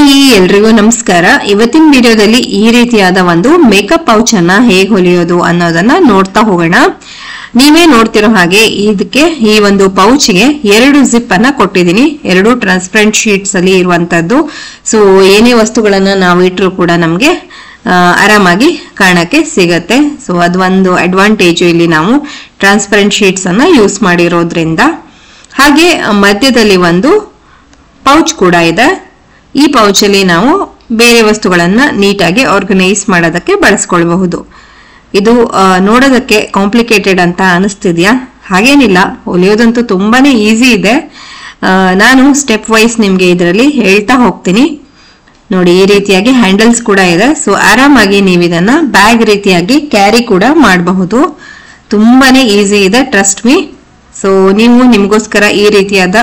Hi ಎಲ್ರಿಗೂ ನಮಸ್ಕಾರ. ಇವತ್ತಿನ ವಿಡಿಯೋದಲ್ಲಿ ಈ ರೀತಿಯಾದ ಒಂದು ಮೇಕಪ್ ಪೌಚ್ ಅನ್ನ ಹೇಗೆ ಹೊಲಿಯೋದು ಅನ್ನೋದನ್ನ ನೋಡ್ತಾ ಹೋಗೋಣ. ನೀವೇ ನೋಡ್ತಿರೋ ಹಾಗೆ ಇದಕ್ಕೆ ಈ ಒಂದು ಪೌಚ್ಗೆ 2 ಜಿಪ್ ಅನ್ನ ಕೊಟ್ಟಿದ್ದೀನಿ. 2 ಟ್ರಾನ್ಸ್ಪರೆಂಟ್ ಶೀಟ್ಸ್ ಅಲ್ಲಿ ಇರುವಂತದ್ದು. ಸೊ ಏನೇ ವಸ್ತುಗಳನ್ನ ನಾವು ಇಟ್ಟರು ಕೂಡ ನಮ್ಗೆ ಆರಾಮಾಗಿ ಕಾಣಕ್ಕೆ ಸಿಗತ್ತೆ. ಸೊ ಅದೊಂದು ಅಡ್ವಾಂಟೇಜ್ ಇಲ್ಲಿ ನಾವು ಟ್ರಾನ್ಸ್ಪರೆಂಟ್ ಶೀಟ್ಸ್ ಅನ್ನ ಯೂಸ್ ಮಾಡಿರೋದ್ರಿಂದ. ಹಾಗೆ ಮಧ್ಯದಲ್ಲಿ ಒಂದು ಪೌಚ್ ಕೂಡ ಇದೆ. ಈ ಪೌಚ್ ಅಲ್ಲಿ ನಾವು ಬೇರೆ ವಸ್ತುಗಳನ್ನ ನೀಟಾಗಿ ಆರ್ಗನೈಸ್ ಮಾಡೋದಕ್ಕೆ ಬಳಸ್ಕೊಳ್ಬಹುದು. ಇದು ನೋಡೋದಕ್ಕೆ ಕಾಂಪ್ಲಿಕೇಟೆಡ್ ಅಂತ ಅನಿಸ್ತಿದ್ಯಾ? ಹಾಗೇನಿಲ್ಲ, ಹೊಲಿಯೋದಂತೂ ತುಂಬಾನೇ ಈಸಿ ಇದೆ. ನಾನು ಸ್ಟೆಪ್ ವೈಸ್ ನಿಮ್ಗೆ ಇದರಲ್ಲಿ ಹೇಳ್ತಾ ಹೋಗ್ತೀನಿ. ನೋಡಿ, ಈ ರೀತಿಯಾಗಿ ಹ್ಯಾಂಡಲ್ಸ್ ಕೂಡ ಇದೆ. ಸೊ ಆರಾಮಾಗಿ ನೀವು ಇದನ್ನ ಬ್ಯಾಗ್ ರೀತಿಯಾಗಿ ಕ್ಯಾರಿ ಕೂಡ ಮಾಡಬಹುದು. ತುಂಬಾನೇ ಈಸಿ ಇದೆ, ಟ್ರಸ್ಟ್ ಮೀ. ಸೊ ನೀವು ನಿಮ್ಗೋಸ್ಕರ ಈ ರೀತಿಯಾದ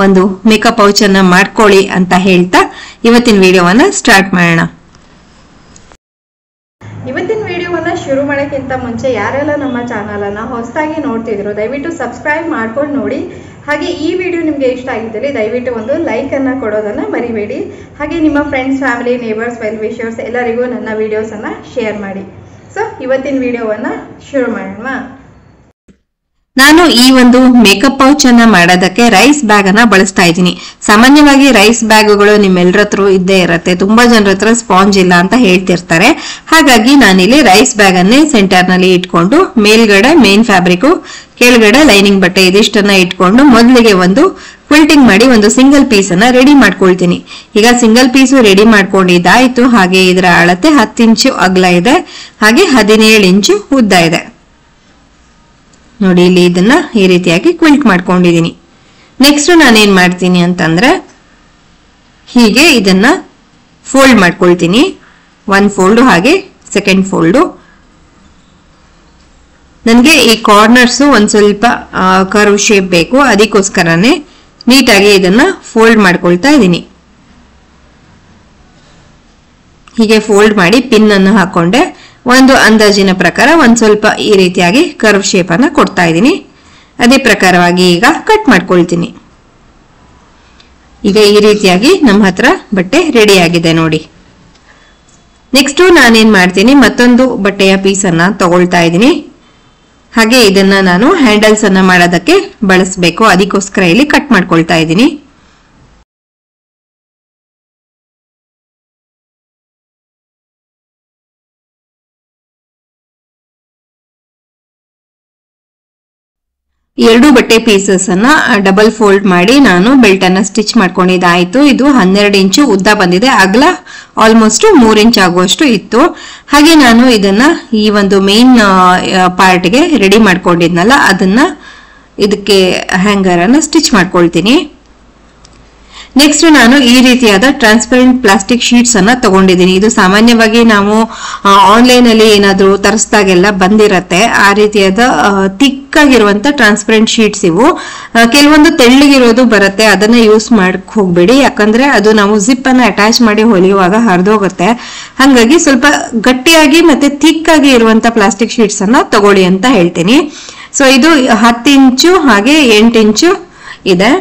ಒಂದು ಮೇಕಪ್ ಪೌಚ್ ಅನ್ನ ಮಾಡ್ಕೊಳ್ಳಿ ಅಂತ ಹೇಳ್ತಾ ಇವತ್ತಿನ ವಿಡಿಯೋವನ್ನ ಸ್ಟಾರ್ಟ್ ಮಾಡೋಣ. ಇವತ್ತಿನ ವಿಡಿಯೋವನ್ನ ಶುರು ಮಾಡೋಕ್ಕಿಂತ ಮುಂಚೆ ಯಾರೆಲ್ಲ ನಮ್ಮ ಚಾನಲ್ ಅನ್ನ ಹೊಸದಾಗಿ ನೋಡ್ತಿದ್ರು ದಯವಿಟ್ಟು ಸಬ್ಸ್ಕ್ರೈಬ್ ಮಾಡ್ಕೊಂಡು ನೋಡಿ. ಹಾಗೆ ಈ ವಿಡಿಯೋ ನಿಮಗೆ ಇಷ್ಟ ಆಗಿದ್ದಲ್ಲಿ ದಯವಿಟ್ಟು ಒಂದು ಲೈಕ್ ಅನ್ನ ಕೊಡೋದನ್ನ ಮರಿಬೇಡಿ. ಹಾಗೆ ನಿಮ್ಮ friends, family, neighbours, well wishers ಎಲ್ಲರಿಗೂ ನನ್ನ ವಿಡಿಯೋಸ್ ಅನ್ನ ಶೇರ್ ಮಾಡಿ. ಸೊ ಇವತ್ತಿನ ವಿಡಿಯೋವನ್ನ ಶುರು ಮಾಡೋಣ. ನಾನು ಈ ಒಂದು ಮೇಕಪ್ ಪೌಚ್ ಅನ್ನ ಮಾಡೋದಕ್ಕೆ ರೈಸ್ ಬ್ಯಾಗ್ ಅನ್ನ ಬಳಸ್ತಾ ಇದ್ದೀನಿ. ಸಾಮಾನ್ಯವಾಗಿ ರೈಸ್ ಬ್ಯಾಗ್ಗಳು ನಿಮ್ಮೆಲ್ಲರ ಹತ್ರ ಇದ್ದೇ ಇರುತ್ತೆ. ತುಂಬಾ ಜನರ ಹತ್ರ ಸ್ಪಾಂಜ್ ಇಲ್ಲ ಅಂತ ಹೇಳ್ತಿರ್ತಾರೆ. ಹಾಗಾಗಿ ನಾನಿಲ್ಲಿ ರೈಸ್ ಬ್ಯಾಗ್ ಅನ್ನೇ ಸೆಂಟರ್ ನಲ್ಲಿ ಇಟ್ಕೊಂಡು ಮೇಲ್ಗಡೆ ಮೇನ್ ಫ್ಯಾಬ್ರಿಕ್, ಕೆಳಗಡೆ ಲೈನಿಂಗ್ ಬಟ್ಟೆ ಇದಿಷ್ಟನ್ನ ಇಟ್ಕೊಂಡು ಮೊದಲಿಗೆ ಒಂದು ಕ್ವಿಲ್ಟಿಂಗ್ ಮಾಡಿ ಒಂದು ಸಿಂಗಲ್ ಪೀಸ್ ಅನ್ನ ರೆಡಿ ಮಾಡ್ಕೊಳ್ತೀನಿ. ಈಗ ಸಿಂಗಲ್ ಪೀಸು ರೆಡಿ ಮಾಡ್ಕೊಂಡಿದ್ದಾಯ್ತು. ಹಾಗೆ ಇದರ ಅಳತೆ 10 ಇಂಚು ಅಗಲ ಇದೆ, ಹಾಗೆ 17 ಇಂಚು ಉದ್ದ ಇದೆ. ನೋಡಿ, ಇಲ್ಲಿ ಇದನ್ನ ಈ ರೀತಿಯಾಗಿ ಕ್ವಿಲ್ಟ್ ಮಾಡ್ಕೊಂಡಿದೀನಿ. ನೆಕ್ಸ್ಟ್ ನಾನೇನ್ ಮಾಡ್ತೀನಿ ಅಂತಂದ್ರೆ ಹೀಗೆ ಇದನ್ನ ಫೋಲ್ಡ್ ಮಾಡ್ಕೊಳ್ತೀನಿ. 1 ಫೋಲ್ಡ್ ಹಾಗೆ 2nd ಫೋಲ್ಡ್. ನನಗೆ ಈ ಕಾರ್ನರ್ಸ್ ಒಂದ್ ಸ್ವಲ್ಪ ಕರ್ವ್ ಶೇಪ್ ಬೇಕು, ಅದಕ್ಕೋಸ್ಕರನೇ ನೀಟಾಗಿ ಇದನ್ನ ಫೋಲ್ಡ್ ಮಾಡ್ಕೊಳ್ತಾ ಇದ್ದೀನಿ. ಹೀಗೆ ಫೋಲ್ಡ್ ಮಾಡಿ ಪಿನ್ ಅನ್ನು ಹಾಕೊಂಡೆ. ಒಂದು ಅಂದಾಜಿನ ಪ್ರಕಾರ ಒಂದ್ ಸ್ವಲ್ಪ ಈ ರೀತಿಯಾಗಿ ಕರ್ವ್ ಶೇಪ್ ಅನ್ನ ಕೊಡ್ತಾ ಇದ್ದೀನಿ. ಅದೇ ಪ್ರಕಾರವಾಗಿ ಈಗ ಕಟ್ ಮಾಡ್ಕೊಳ್ತೀನಿ. ಈಗ ಈ ರೀತಿಯಾಗಿ ನಮ್ಮ ಹತ್ರ ಬಟ್ಟೆ ರೆಡಿ ಆಗಿದೆ ನೋಡಿ. ನೆಕ್ಸ್ಟ್ ನಾನೇನ್ ಮಾಡ್ತೀನಿ, ಮತ್ತೊಂದು ಬಟ್ಟೆಯ ಪೀಸ್ ಅನ್ನ ತಗೊಳ್ತಾ ಇದ್ದೀನಿ. ಹಾಗೆ ಇದನ್ನ ನಾನು ಹ್ಯಾಂಡಲ್ಸ್ ಅನ್ನ ಮಾಡೋದಕ್ಕೆ ಬಳಸಬೇಕು, ಅದಕ್ಕೋಸ್ಕರ ಇಲ್ಲಿ ಕಟ್ ಮಾಡ್ಕೊಳ್ತಾ ಇದ್ದೀನಿ. ಎರಡು ಬಟ್ಟೆ ಪೀಸಸ್ ಅನ್ನ ಡಬಲ್ ಫೋಲ್ಡ್ ಮಾಡಿ ನಾನು ಬೆಲ್ಟ್ ಅನ್ನ ಸ್ಟಿಚ್ ಮಾಡ್ಕೊಂಡಿದ್ದಾಯ್ತು. ಇದು 12 ಇಂಚು ಉದ್ದ ಬಂದಿದೆ, ಅಗಲ ಆಲ್ಮೋಸ್ಟ್ 3 ಇಂಚ್ ಆಗುವಷ್ಟು ಇತ್ತು. ಹಾಗೆ ನಾನು ಇದನ್ನ ಈ ಒಂದು ಮೇನ್ ಪಾರ್ಟ್ಗೆ ರೆಡಿ ಮಾಡ್ಕೊಂಡಿದ್ನಲ್ಲ, ಅದನ್ನ ಇದಕ್ಕೆ ಹ್ಯಾಂಗರ್ ಅನ್ನ ಸ್ಟಿಚ್ ಮಾಡ್ಕೊಳ್ತೀನಿ. ನೆಕ್ಸ್ಟ್ ನಾನು ಈ ರೀತಿಯಾದ ಟ್ರಾನ್ಸ್ಪರೆಂಟ್ ಪ್ಲಾಸ್ಟಿಕ್ ಶೀಟ್ಸ್ ಅನ್ನ ತಗೊಂಡಿದ್ದೀನಿ. ಇದು ಸಾಮಾನ್ಯವಾಗಿ ನಾವು ಆನ್ಲೈನ್ ಅಲ್ಲಿ ಏನಾದ್ರೂ ತರಿಸಿದಾಗೆಲ್ಲ ಬಂದಿರತ್ತೆ. ಆ ರೀತಿಯಾದ ಥಿಕ್ ಆಗಿರುವಂತ ಟ್ರಾನ್ಸ್ಪರೆಂಟ್ ಶೀಟ್ಸ್ ಇವು. ಕೆಲವೊಂದು ತೆಳ್ಳಗಿರೋದು ಬರುತ್ತೆ, ಅದನ್ನ ಯೂಸ್ ಮಾಡಕ್ ಹೋಗ್ಬೇಡಿ. ಯಾಕಂದ್ರೆ ಅದು ನಾವು ಜಿಪ್ ಅನ್ನ ಅಟ್ಯಾಚ್ ಮಾಡಿ ಹೊಲಿಯುವಾಗ ಹರಿದೋಗುತ್ತೆ. ಹಾಗಾಗಿ ಸ್ವಲ್ಪ ಗಟ್ಟಿಯಾಗಿ ಮತ್ತೆ ಥಿಕ್ ಆಗಿ ಇರುವಂತ ಪ್ಲಾಸ್ಟಿಕ್ ಶೀಟ್ಸ್ ಅನ್ನ ತಗೊಳ್ಳಿ ಅಂತ ಹೇಳ್ತೀನಿ. ಸೊ ಇದು 10 ಇಂಚು ಹಾಗೆ 8 ಇಂಚು ಇದೆ.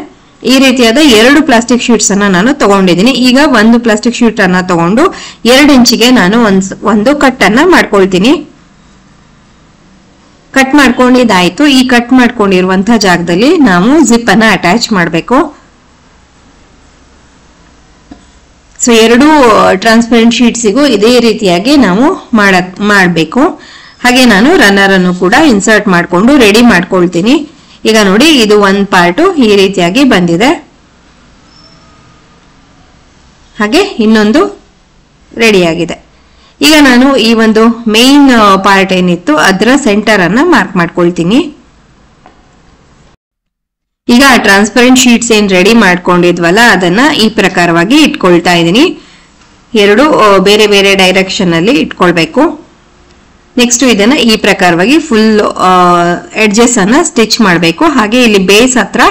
ಈ ರೀತಿಯಾದ 2 ಪ್ಲಾಸ್ಟಿಕ್ ಶೀಟ್ಸ್ ಅನ್ನ ನಾನು ತಗೊಂಡಿದ್ದೀನಿ. ಈಗ ಒಂದು ಪ್ಲಾಸ್ಟಿಕ್ ಶೀಟ್ ಅನ್ನ ತಗೊಂಡು 2 ಇಂಚಿಗೆ ನಾನು ಒಂದು ಕಟ್ ಅನ್ನ ಮಾಡ್ಕೊಳ್ತೀನಿ. ಕಟ್ ಮಾಡ್ಕೊಂಡಿದ್ದಾಯ್ತು. ಈ ಕಟ್ ಮಾಡ್ಕೊಂಡಿರುವಂತಹ ಜಾಗದಲ್ಲಿ ನಾವು ಜಿಪ್ ಅನ್ನ ಅಟ್ಯಾಚ್ ಮಾಡಬೇಕು. ಸೊ 2 ಟ್ರಾನ್ಸ್ಪರೆಂಟ್ ಶೀಟ್ಸಿಗೂ ಇದೇ ರೀತಿಯಾಗಿ ನಾವು ಮಾಡಬೇಕು. ಹಾಗೆ ನಾನು ರನ್ನರ್ ಅನ್ನು ಕೂಡ ಇನ್ಸರ್ಟ್ ಮಾಡ್ಕೊಂಡು ರೆಡಿ ಮಾಡ್ಕೊಳ್ತೀನಿ. ಈಗ ನೋಡಿ, ಇದು ಒಂದು ಪಾರ್ಟ್ ಈ ರೀತಿಯಾಗಿ ಬಂದಿದೆ. ಹಾಗೆ ಇನ್ನೊಂದು ರೆಡಿ ಆಗಿದೆ. ಈಗ ನಾನು ಈ ಒಂದು ಮೇನ್ ಪಾರ್ಟ್ ಏನಿತ್ತು ಅದರ ಸೆಂಟರ್ ಅನ್ನ ಮಾರ್ಕ್ ಮಾಡ್ಕೊಳ್ತೀನಿ. ಈಗ ಟ್ರಾನ್ಸ್ಪರೆಂಟ್ ಶೀಟ್ಸ್ ಏನ್ ರೆಡಿ ಮಾಡ್ಕೊಂಡಿದ್ವಲ್ಲ ಅದನ್ನ ಈ ಪ್ರಕಾರವಾಗಿ ಇಟ್ಕೊಳ್ತಾ ಇದ್ದೀನಿ. 2 ಬೇರೆ ಬೇರೆ ಡೈರೆಕ್ಷನ್ ಅಲ್ಲಿ ಇಟ್ಕೊಳ್ಬೇಕು. ನೆಕ್ಸ್ಟ್ ಇದನ್ನ ಈ ಪ್ರಕಾರವಾಗಿ ಫುಲ್ ಎಡ್ಜಸ್ ಅನ್ನ ಸ್ಟಿಚ್ ಮಾಡಬೇಕು. ಹಾಗೆ ಇಲ್ಲಿ ಬೇಸ್ ಹತ್ರ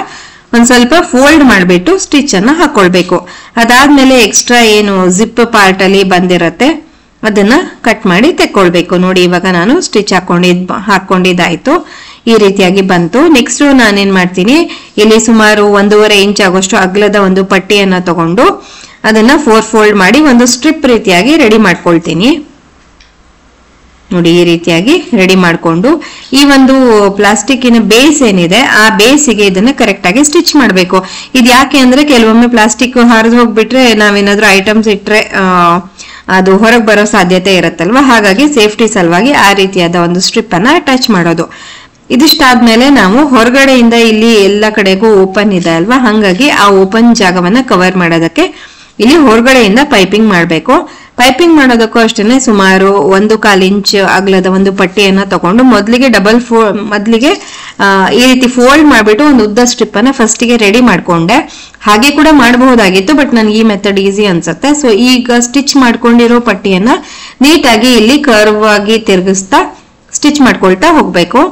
ಒಂದ್ ಸ್ವಲ್ಪ ಫೋಲ್ಡ್ ಮಾಡಿಬಿಟ್ಟು ಸ್ಟಿಚ್ ಅನ್ನ ಹಾಕೊಳ್ಬೇಕು. ಅದಾದ್ಮೇಲೆ ಎಕ್ಸ್ಟ್ರಾ ಏನು ಜಿಪ್ ಪಾರ್ಟ್ ಅಲ್ಲಿ ಬಂದಿರತ್ತೆ ಅದನ್ನ ಕಟ್ ಮಾಡಿ ತೆಕ್ಕೊಳ್ಬೇಕು. ನೋಡಿ, ಇವಾಗ ನಾನು ಸ್ಟಿಚ್ ಹಾಕೊಂಡಿದ್ದಾಯ್ತು. ಈ ರೀತಿಯಾಗಿ ಬಂತು. ನೆಕ್ಸ್ಟ್ ನಾನೇನ್ ಮಾಡ್ತೀನಿ, ಇಲ್ಲಿ ಸುಮಾರು 1.5 ಇಂಚ್ ಆಗೋಷ್ಟು ಅಗಲದ ಒಂದು ಪಟ್ಟಿಯನ್ನ ತಗೊಂಡು ಅದನ್ನ 4 ಫೋಲ್ಡ್ ಮಾಡಿ ಒಂದು ಸ್ಟ್ರಿಪ್ ರೀತಿಯಾಗಿ ರೆಡಿ ಮಾಡ್ಕೊಳ್ತೀನಿ. ನೋಡಿ ಈ ರೀತಿಯಾಗಿ ರೆಡಿ ಮಾಡ್ಕೊಂಡು ಈ ಒಂದು ಪ್ಲಾಸ್ಟಿಕ್ಕಿನ ಬೇಸ್ ಏನಿದೆ ಆ ಬೇಸಿಗೆ ಇದನ್ನ ಕರೆಕ್ಟ್ ಆಗಿ ಸ್ಟಿಚ್ ಮಾಡಬೇಕು. ಇದು ಯಾಕೆ ಅಂದ್ರೆ ಕೆಲವೊಮ್ಮೆ ಪ್ಲಾಸ್ಟಿಕ್ ಹರಿದು ಹೋಗ್ಬಿಟ್ರೆ ನಾವೇನಾದ್ರೂ ಐಟಮ್ಸ್ ಇಟ್ರೆ ಅದು ಹೊರಗೆ ಬರೋ ಸಾಧ್ಯತೆ ಇರುತ್ತಲ್ವಾ, ಹಾಗಾಗಿ ಸೇಫ್ಟಿ ಸಲುವಾಗಿ ಆ ರೀತಿಯಾದ ಒಂದು ಸ್ಟ್ರಿಪ್ ಅನ್ನ ಅಟ್ಯಾಚ್ ಮಾಡೋದು. ಇದಿಷ್ಟಾದ್ಮೇಲೆ ನಾವು ಹೊರಗಡೆಯಿಂದ ಇಲ್ಲಿ ಎಲ್ಲ ಕಡೆಗೂ ಓಪನ್ ಇದೆ ಅಲ್ವಾ, ಹಾಗಾಗಿ ಆ ಓಪನ್ ಜಾಗವನ್ನ ಕವರ್ ಮಾಡೋದಕ್ಕೆ ಇಲ್ಲಿ ಹೊರಗಡೆಯಿಂದ ಪೈಪಿಂಗ್ ಮಾಡಬೇಕು. ಪೈಪಿಂಗ್ ಮಾಡೋದಕ್ಕೂ ಅಷ್ಟೇನೆ ಸುಮಾರು 1/4 ಇಂಚ್ ಅಗಲದ ಒಂದು ಪಟ್ಟಿಯನ್ನ ತಗೊಂಡು ಮೊದಲಿಗೆ ಈ ರೀತಿ ಫೋಲ್ಡ್ ಮಾಡ್ಬಿಟ್ಟು ಒಂದು ಉದ್ದ ಸ್ಟ್ರಿಪ್ ಅನ್ನ ಫಸ್ಟ್ ಗೆ ರೆಡಿ ಮಾಡ್ಕೊಂಡೆ. ಹಾಗೆ ಕೂಡ ಮಾಡಬಹುದಾಗಿತ್ತು, ಬಟ್ ನನ್ಗೆ ಈ ಮೆಥಡ್ ಈಸಿ ಅನ್ಸುತ್ತೆ. ಸೊ ಈಗ ಸ್ಟಿಚ್ ಮಾಡ್ಕೊಂಡಿರೋ ಪಟ್ಟಿಯನ್ನ ನೀಟಾಗಿ ಇಲ್ಲಿ ಕರ್ವ್ ಆಗಿ ತಿರುಗಿಸ್ತಾ ಸ್ಟಿಚ್ ಮಾಡ್ಕೊಳ್ತಾ ಹೋಗ್ಬೇಕು.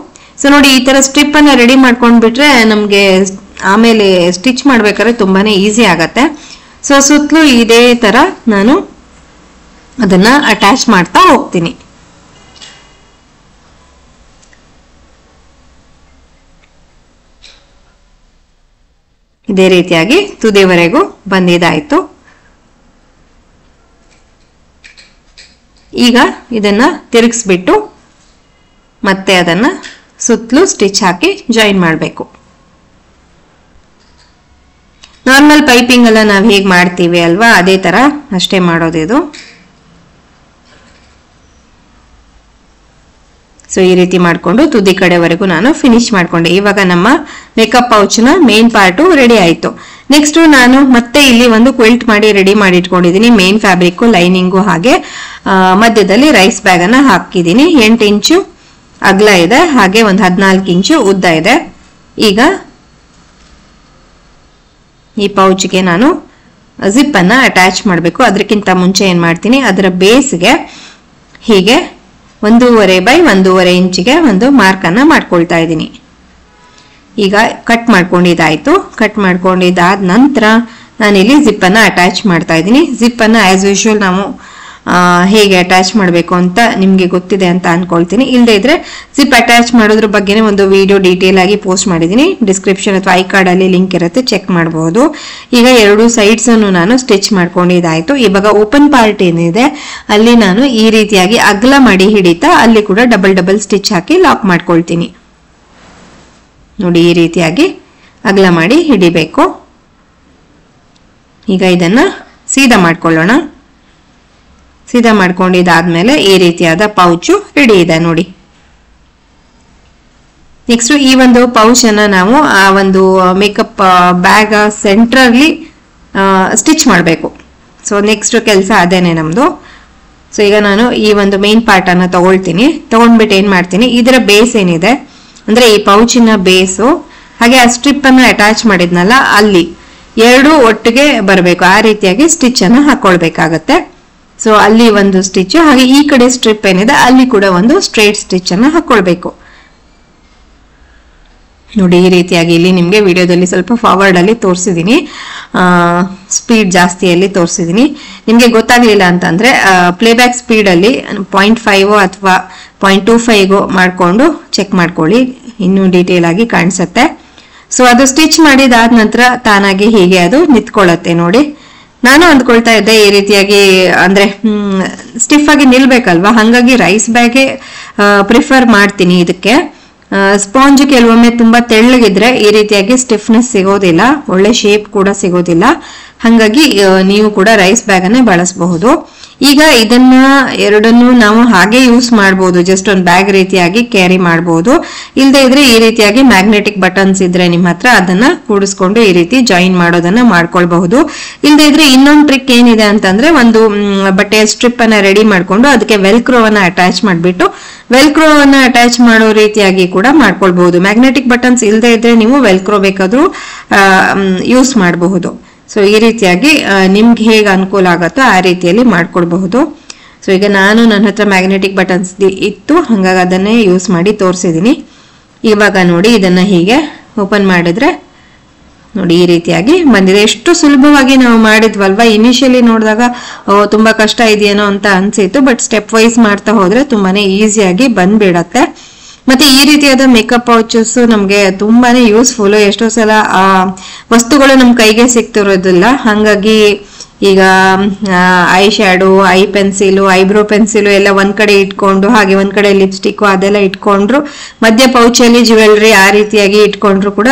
ಸೊ ನೋಡಿ ಈ ತರ ಸ್ಟ್ರಿಪ್ ಅನ್ನ ರೆಡಿ ಮಾಡ್ಕೊಂಡ್ಬಿಟ್ರೆ ನಮ್ಗೆ ಆಮೇಲೆ ಸ್ಟಿಚ್ ಮಾಡ್ಬೇಕಾದ್ರೆ ತುಂಬಾನೇ ಈಸಿ ಆಗತ್ತೆ. ಸೊ ಸುತ್ತಲೂ ಇದೇ ತರ ನಾನು ಅದನ್ನ ಅಟ್ಯಾಚ್ ಮಾಡ್ತಾ ಹೋಗ್ತೀನಿ. ಇದೇ ರೀತಿಯಾಗಿ ತುದಿವರೆಗೂ ಬಂದಿದ್ದಾಯ್ತು. ಈಗ ಇದನ್ನ ತಿರುಗಿಸ್ಬಿಟ್ಟು ಮತ್ತೆ ಅದನ್ನ ಸುತ್ತಲೂ ಸ್ಟಿಚ್ ಹಾಕಿ ಜಾಯಿನ್ ಮಾಡಬೇಕು. ನಾರ್ಮಲ್ ಪೈಪಿಂಗ್ ಎಲ್ಲ ನಾವು ಹೇಗೆ ಮಾಡ್ತೀವಿ ಅಲ್ವಾ, ಅದೇ ತರ ಅಷ್ಟೇ ಮಾಡೋದಿದು. ಸೊ ಈ ರೀತಿ ಮಾಡ್ಕೊಂಡು ತುದಿ ಕಡೆವರೆಗೂ ನಾನು ಫಿನಿಶ್ ಮಾಡ್ಕೊಂಡೆ. ಇವಾಗ ನಮ್ಮ ಮೇಕಪ್ ಪೌಚ್ನ ಮೇನ್ ಪಾರ್ಟು ರೆಡಿ ಆಯ್ತು. ನೆಕ್ಸ್ಟ್ ನಾನು ಮತ್ತೆ ಇಲ್ಲಿ ಒಂದು ಕ್ವಿಲ್ಟ್ ಮಾಡಿ ರೆಡಿ ಮಾಡಿ ಇಟ್ಕೊಂಡಿದ್ದೀನಿ. ಮೇನ್ ಫ್ಯಾಬ್ರಿಕ್, ಲೈನಿಂಗು, ಹಾಗೆ ಮಧ್ಯದಲ್ಲಿ ರೈಸ್ ಬ್ಯಾಗ್ ಅನ್ನ ಹಾಕಿದ್ದೀನಿ. 8 ಇಂಚು ಅಗಲ ಇದೆ, ಹಾಗೆ ಒಂದು 14 ಇಂಚು ಉದ್ದ ಇದೆ. ಈಗ ಈ ಪೌಚ್ಗೆ ನಾನು ಜಿಪ್ ಅನ್ನ ಅಟ್ಯಾಚ್ ಮಾಡಬೇಕು. ಅದಕ್ಕಿಂತ ಮುಂಚೆ ಏನ್ ಮಾಡ್ತೀನಿ, ಅದರ ಬೇಸ್ಗೆ ಹೀಗೆ 1.5 by 1.5 ಇಂಚಿಗೆ ಒಂದು ಮಾರ್ಕ್ ಅನ್ನ ಮಾಡ್ಕೊಳ್ತಾ ಇದ್ದೀನಿ. ಈಗ ಕಟ್ ಮಾಡ್ಕೊಂಡಿದ್ದಾಯ್ತು. ಕಟ್ ಮಾಡ್ಕೊಂಡಿದ್ದಾದ ನಂತರ ನಾನಿಲ್ಲಿ ಜಿಪ್ ಅನ್ನ ಅಟ್ಯಾಚ್ ಮಾಡ್ತಾ ಇದ್ದೀನಿ. ಜಿಪ್ ಅನ್ನ ಆಸ್ ಯೂಶುವಲ್ ನಾವು ಹೇಗೆ ಅಟ್ಯಾಚ್ ಮಾಡಬೇಕು ಅಂತ ನಿಮ್ಗೆ ಗೊತ್ತಿದೆ ಅಂತ ಅನ್ಕೊಳ್ತೀನಿ. ಇಲ್ಲದೆ ಇದ್ರೆ ಜಿಪ್ ಅಟ್ಯಾಚ್ ಮಾಡೋದ್ರ ಬಗ್ಗೆನೇ ಒಂದು ವಿಡಿಯೋ ಡೀಟೇಲ್ ಆಗಿ ಪೋಸ್ಟ್ ಮಾಡಿದ್ದೀನಿ. ಡಿಸ್ಕ್ರಿಪ್ಷನ್ ಅಥವಾ ಐ ಕಾರ್ಡ್ ಅಲ್ಲಿ ಲಿಂಕ್ ಇರುತ್ತೆ, ಚೆಕ್ ಮಾಡಬಹುದು. ಈಗ 2 ಸೈಡ್ಸ್ ಅನ್ನು ನಾನು ಸ್ಟಿಚ್ ಮಾಡ್ಕೊಂಡಿದ್ದಾಯ್ತು. ಇವಾಗ ಓಪನ್ ಪಾರ್ಟ್ ಏನಿದೆ ಅಲ್ಲಿ ನಾನು ಈ ರೀತಿಯಾಗಿ ಅಗಲ ಮಾಡಿ ಹಿಡಿತಾ ಅಲ್ಲಿ ಕೂಡ ಡಬಲ್ ಸ್ಟಿಚ್ ಹಾಕಿ ಲಾಕ್ ಮಾಡ್ಕೊಳ್ತೀನಿ. ನೋಡಿ ಈ ರೀತಿಯಾಗಿ ಅಗಲ ಮಾಡಿ ಹಿಡಿಬೇಕು. ಈಗ ಇದನ್ನ ಸೀದಾ ಮಾಡ್ಕೊಳ್ಳೋಣ. ಸೀದಾ ಮಾಡ್ಕೊಂಡಿದ್ದಾದ್ಮೇಲೆ ಈ ರೀತಿಯಾದ ಪೌಚು ರೆಡಿ ಇದೆ ನೋಡಿ. ನೆಕ್ಸ್ಟ್ ಈ ಒಂದು ಪೌಚ್ ಅನ್ನ ನಾವು ಆ ಒಂದು ಮೇಕಪ್ ಬ್ಯಾಗ್ ಸೆಂಟ್ರಲ್ಲಿ ಸ್ಟಿಚ್ ಮಾಡಬೇಕು. ಸೊ ನೆಕ್ಸ್ಟ್ ಕೆಲಸ ಅದೇನೆ ನಮ್ದು. ಸೊ ಈಗ ನಾನು ಈ ಒಂದು ಮೇನ್ ಪಾರ್ಟ್ ಅನ್ನ ತಗೊಳ್ತೀನಿ. ತಗೊಂಡ್ಬಿಟ್ಟು ಏನ್ ಮಾಡ್ತೀನಿ, ಇದರ ಬೇಸ್ ಏನಿದೆ ಅಂದ್ರೆ ಈ ಪೌಚಿನ ಬೇಸು ಹಾಗೆ ಆ ಸ್ಟ್ರಿಪ್ ಅನ್ನ ಅಟ್ಯಾಚ್ ಮಾಡಿದ್ನಲ್ಲ ಅಲ್ಲಿ 2 ಒಟ್ಟಿಗೆ ಬರಬೇಕು. ಆ ರೀತಿಯಾಗಿ ಸ್ಟಿಚ್ ಅನ್ನ ಹಾಕೊಳ್ಬೇಕಾಗತ್ತೆ. ಸೊ ಅಲ್ಲಿ ಒಂದು ಸ್ಟಿಚ್, ಹಾಗೆ ಈ ಕಡೆ ಸ್ಟ್ರಿಪ್ ಏನಿದೆ ಅಲ್ಲಿ ಕೂಡ ಒಂದು ಸ್ಟ್ರೇಟ್ ಸ್ಟಿಚ್ ಅನ್ನ ಹಾಕೊಳ್ಬೇಕು. ನೋಡಿ ಈ ರೀತಿಯಾಗಿ ಇಲ್ಲಿ ನಿಮ್ಗೆ ವಿಡಿಯೋದಲ್ಲಿ ಸ್ವಲ್ಪ ಫಾರ್ವರ್ಡ್ ಅಲ್ಲಿ ತೋರಿಸಿದೀನಿ, ಸ್ಪೀಡ್ ಜಾಸ್ತಿಯಲ್ಲಿ ತೋರಿಸಿದೀನಿ. ನಿಮ್ಗೆ ಗೊತ್ತಾಗ್ಲಿಲ್ಲ ಅಂತಂದ್ರೆ ಪ್ಲೇಬ್ಯಾಕ್ ಸ್ಪೀಡ್ ಅಲ್ಲಿ 0.5 ಅಥವಾ 0.25 ಮಾಡ್ಕೊಂಡು ಚೆಕ್ ಮಾಡ್ಕೊಳ್ಳಿ, ಇನ್ನೂ ಡೀಟೇಲ್ ಆಗಿ ಕಾಣಿಸುತ್ತೆ. ಸೊ ಅದು ಸ್ಟಿಚ್ ಮಾಡಿದಾದ ನಂತರ ತಾನಾಗಿ ಹೀಗೆ ಅದು ನಿಂತ್ಕೊಳ್ಳುತ್ತೆ ನೋಡಿ. ನಾನು ಅಂದ್ಕೊಳ್ತಾ ಇದ್ದೆ ಈ ರೀತಿಯಾಗಿ ಅಂದ್ರೆ ಸ್ಟಿಫ್ ಆಗಿ ನಿಲ್ಬೇಕಲ್ವಾ, ಹಾಗಾಗಿ ರೈಸ್ ಬ್ಯಾಗೆ ಪ್ರಿಫರ್ ಮಾಡ್ತೀನಿ. ಇದಕ್ಕೆ ಸ್ಪಾಂಜ್ ಕೆಲವೊಮ್ಮೆ ತುಂಬಾ ತೆಳ್ಳಗಿದ್ರೆ ಈ ರೀತಿಯಾಗಿ ಸ್ಟಿಫ್ನೆಸ್ ಸಿಗೋದಿಲ್ಲ, ಒಳ್ಳೆ ಶೇಪ್ ಕೂಡ ಸಿಗೋದಿಲ್ಲ. ಹಾಗಾಗಿ ನೀವು ಕೂಡ ರೈಸ್ ಬ್ಯಾಗ್ ಅನ್ನೇ ಬಳಸಬಹುದು. ಈಗ ಇದನ್ನ ಎರಡನ್ನು ನಾವು ಹಾಗೆ ಯೂಸ್ ಮಾಡಬಹುದು, ಜಸ್ಟ್ ಒಂದು ಬ್ಯಾಗ್ ರೀತಿಯಾಗಿ ಕ್ಯಾರಿ ಮಾಡಬಹುದು. ಇಲ್ಲದೆ ಇದ್ರೆ ಈ ರೀತಿಯಾಗಿ ಮ್ಯಾಗ್ನೆಟಿಕ್ ಬಟನ್ಸ್ ಇದ್ರೆ ನಿಮ್ಮ ಹತ್ರ ಅದನ್ನ ಕೂಡಿಸ್ಕೊಂಡು ಈ ರೀತಿ ಜಾಯಿನ್ ಮಾಡೋದನ್ನ ಮಾಡ್ಕೊಳ್ಬಹುದು. ಇಲ್ಲದೆ ಇದ್ರೆ ಇನ್ನೊಂದು ಟ್ರಿಕ್ ಏನಿದೆ ಅಂತಂದ್ರೆ, ಒಂದು ಬಟ್ಟೆಯ ಸ್ಟ್ರಿಪ್ ಅನ್ನ ರೆಡಿ ಮಾಡ್ಕೊಂಡು ಅದಕ್ಕೆ ವೆಲ್ಕ್ರೋವನ್ನ ಅಟ್ಯಾಚ್ ಮಾಡ್ಬಿಟ್ಟು ವೆಲ್ಕ್ರೋವನ್ನ ಅಟ್ಯಾಚ್ ಮಾಡೋ ರೀತಿಯಾಗಿ ಕೂಡ ಮಾಡ್ಕೊಳ್ಬಹುದು. ಮ್ಯಾಗ್ನೆಟಿಕ್ ಬಟನ್ಸ್ ಇಲ್ಲದೆ ಇದ್ರೆ ನೀವು ವೆಲ್ಕ್ರೋ ಬೇಕಾದ್ರೂ ಯೂಸ್ ಮಾಡಬಹುದು. ಸೊ ಈ ರೀತಿಯಾಗಿ ನಿಮ್ಗೆ ಹೇಗೆ ಅನುಕೂಲ ಆಗುತ್ತೋ ಆ ರೀತಿಯಲ್ಲಿ ಮಾಡ್ಕೊಳ್ಬಹುದು. ಸೊ ಈಗ ನಾನು ನನ್ನ ಹತ್ರ ಮ್ಯಾಗ್ನೆಟಿಕ್ ಬಟನ್ಸ್ ಇತ್ತು, ಹಾಗಾಗಿ ಅದನ್ನೇ ಯೂಸ್ ಮಾಡಿ ತೋರಿಸಿದೀನಿ. ಇವಾಗ ನೋಡಿ ಇದನ್ನ ಹೀಗೆ ಓಪನ್ ಮಾಡಿದ್ರೆ ನೋಡಿ ಈ ರೀತಿಯಾಗಿ ಬಂದಿದೆ. ಎಷ್ಟು ಸುಲಭವಾಗಿ ನಾವು ಮಾಡಿದ್ವಲ್ವಾ. ಇನಿಷಿಯಲಿ ನೋಡಿದಾಗ ತುಂಬಾ ಕಷ್ಟ ಇದೆಯೇನೋ ಅಂತ ಅನ್ಸಿತ್ತು, ಬಟ್ ಸ್ಟೆಪ್ ವೈಸ್ ಮಾಡ್ತಾ ಹೋದ್ರೆ ತುಂಬಾನೇ ಈಸಿಯಾಗಿ ಬಂದ್ಬಿಡತ್ತೆ. ಮತ್ತೆ ಈ ರೀತಿಯಾದ ಮೇಕಪ್ ಪೌಚಸ್ ನಮ್ಗೆ ತುಂಬಾನೇ ಯೂಸ್ಫುಲ್. ಎಷ್ಟೋ ಸಲ ಆ ವಸ್ತುಗಳು ನಮ್ ಕೈಗೆ ಸಿಗ್ತಿರೋದಿಲ್ಲ, ಹಾಗಾಗಿ ಈಗ I shadow, I pencil, eyebrow pencil ಎಲ್ಲ ಒಂದ್ ಕಡೆ ಇಟ್ಕೊಂಡು, ಹಾಗೆ ಒಂದ್ ಕಡೆ ಲಿಪ್ಸ್ಟಿಕ್ ಅದೆಲ್ಲ ಇಟ್ಕೊಂಡ್ರು, ಮಧ್ಯ ಪೌಚಲ್ಲಿ ಜ್ಯುವೆಲ್ರಿ ಆ ರೀತಿಯಾಗಿ ಇಟ್ಕೊಂಡ್ರು ಕೂಡ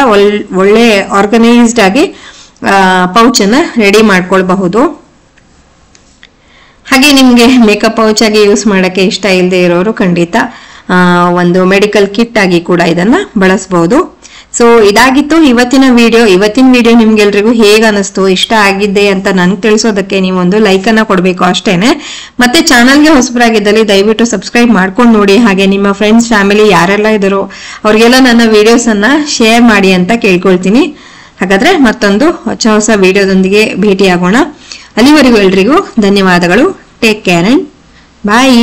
ಒಳ್ಳೆ ಆರ್ಗನೈಸ್ಡ್ ಆಗಿ ಪೌಚ್ ಅನ್ನ ರೆಡಿ ಮಾಡ್ಕೊಳ್ಬಹುದು. ಹಾಗೆ ನಿಮ್ಗೆ ಮೇಕಪ್ ಪೌಚ್ ಆಗಿ ಯೂಸ್ ಮಾಡಕ್ಕೆ ಇಷ್ಟ ಇಲ್ಲದೆ ಇರೋರು ಖಂಡಿತ ಒಂದು ಮೆಡಿಕಲ್ ಕಿಟ್ ಆಗಿ ಕೂಡ ಇದನ್ನ ಬಳಸಬಹುದು. ಸೊ ಇದಾಗಿತ್ತು ಇವತ್ತಿನ ವಿಡಿಯೋ ನಿಮ್ಗೆಲ್ರಿಗೂ ಹೇಗ ಅನಿಸ್ತು, ಇಷ್ಟ ಆಗಿದ್ದೆ ಅಂತ ನನ್ಗೆ ತಿಳಿಸೋದಕ್ಕೆ ನೀವೊಂದು ಲೈಕ್ ಅನ್ನ ಕೊಡ್ಬೇಕು ಅಷ್ಟೇನೆ. ಮತ್ತೆ ಚಾನಲ್ಗೆ ಹೊಸಬರಾಗಿದ್ದಲ್ಲಿ ದಯವಿಟ್ಟು ಸಬ್ಸ್ಕ್ರೈಬ್ ಮಾಡ್ಕೊಂಡು ನೋಡಿ. ಹಾಗೆ ನಿಮ್ಮ ಫ್ರೆಂಡ್ಸ್ ಫ್ಯಾಮಿಲಿ ಯಾರೆಲ್ಲ ಇದ್ದಾರೋ ಅವ್ರಿಗೆಲ್ಲ ನನ್ನ ವಿಡಿಯೋಸ್ ಅನ್ನ ಶೇರ್ ಮಾಡಿ ಅಂತ ಕೇಳ್ಕೊಳ್ತೀನಿ. ಹಾಗಾದ್ರೆ ಮತ್ತೊಂದು ಹೊಸ ವಿಡಿಯೋದೊಂದಿಗೆ ಭೇಟಿಯಾಗೋಣ. ಅಲ್ಲಿವರೆಗೂ ಎಲ್ರಿಗೂ ಧನ್ಯವಾದಗಳು. Take care and bye.